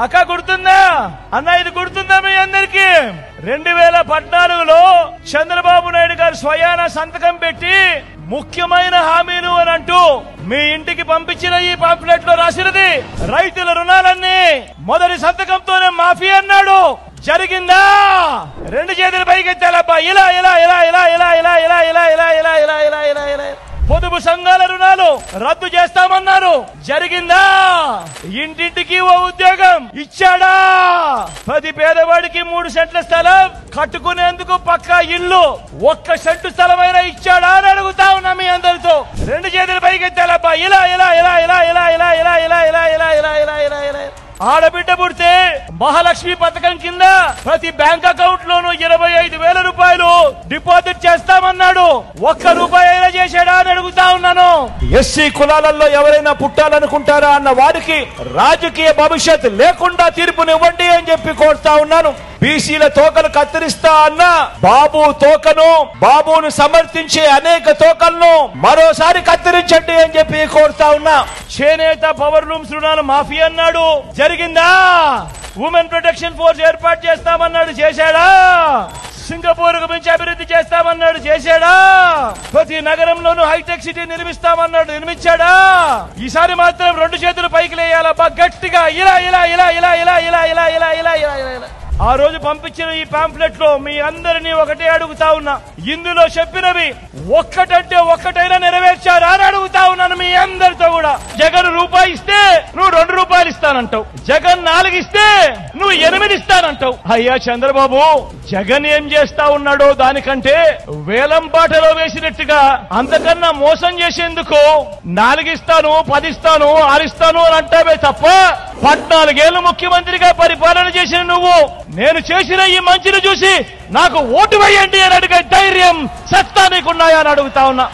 అక్క గుర్తుందా అన్న? ఇది గుర్తుందా మీ అందరికి? 2014లో చంద్రబాబు నాయుడు గారు స్వయాన సంతకం పెట్టి ముఖ్యమైన హామీలు అని అంటూ మీ ఇంటికి పంపించిన ఈ పాంప్లెట్ లో రాసినది రైతుల రుణాలన్నీ మొదటి సంతకంతోనే మాఫీ అన్నాడు. జరిగిందా? రెండు చేతులు పైకెత్తాలబ్బా. ఇలా ఇలా ఇలా ఇలా ఇలా ఇలా ఇలా ఇలా ఇలా ఇలా ఇలా ఇలా ఇలా ఇలా పొదుపు సంఘాల రుణాలు రద్దు చేస్తామన్నారు. జరిగిందా? ఇంటింటికి ఓ ఉద్యోగం ఇచ్చాడా? ప్రతి పేదవాడికి 3 సెంట్ల స్థలం కట్టుకునేందుకు పక్కా ఇల్లు 1 సెంటు స్థలమైనా ఇచ్చాడా అని అడుగుతా ఉన్నా మీ అందరితో. రెండు చేతులు పైకెత్తాలబ్బా. ఇలా ఇలా ఇలా ఇలా ఇలా ఇలా ఇలా ఇలా ఇలా ఇలా ఇలా ఇలా ఇలా ఇలా ఆడబిడ్డ పుడితే మహాలక్ష్మి పథకం కింద ప్రతి బ్యాంక్ అకౌంట్ లోనూ 25,000 రూపాయలు డిపాజిట్ చేస్తామన్నాడు. 1 రూపాయి అయినా చేశాడా అని అడుగుతా ఉన్నాను. ఎస్సీ కులాలలో ఎవరైనా పుట్టాలనుకుంటారా అన్న వారికి రాజకీయ భవిష్యత్ లేకుండా తీర్పునివ్వండి అని చెప్పి కోరుతా ఉన్నాను. బీసీల తోకలు కత్తిరిస్తా అన్న బాబు తోకను, బాబును సమర్థించే అనేక తోకలను మరోసారి కత్తిరించండి అని చెప్పి కోరుతా ఉన్నా. చేనేత పవర్ లూమ్స్ రుణాలు మాఫీ అన్నాడు. జరిగిందా? ఉమెన్ ప్రొటెక్షన్ ఫోర్స్ ఏర్పాటు చేస్తామన్నాడు. చేశాడా? సింగపూర్ కు మించి అభివృద్ధి చేస్తామన్నాడు. చేశాడా? ప్రతి నగరంలోనూ హైటెక్ సిటీ నిర్మిస్తామన్నాడు. నిర్మించాడా? ఈసారి మాత్రం రెండు చేతులు పైకి లేయాలబ్బా గట్టిగా. ఇలా ఇలా ఇలా ఇలా ఇలా ఇలా ఇలా ఇలా ఇలా ఇలా ఇలా ఆ రోజు పంపించిన ఈ పాంప్లెట్ లో మీ అందరినీ ఒకటే అడుగుతా ఉన్నా, ఇందులో చెప్పినవి ఒక్కటంటే ఒక్కటైనా నెరవేర్చారా అని అడుగుతా ఉన్నాను మీ అందరితో కూడా. జగన్ రూపాయి ఇస్తే నువ్వు 2 రూపాయలు ఇస్తానంటావు, జగన్ 4 ఇస్తే నువ్వు 8 ఇస్తానంటావు. అయ్యా చంద్రబాబు, జగన్ ఏం చేస్తా ఉన్నాడో దానికంటే వేలం పాటలో వేసినట్టుగా అంతకన్నా మోసం చేసేందుకు 4 ఇస్తాను, 10 ఇస్తాను, 6 ఇస్తాను అని అంటావే తప్ప 14 ఏళ్లు ముఖ్యమంత్రిగా పరిపాలన చేసిన నువ్వు నేను చేసిన ఈ మంచిని చూసి నాకు ఓటు వేయండి అని అడిగే ధైర్యం, సత్తా నీకున్నాయా అని అడుగుతా ఉన్నా.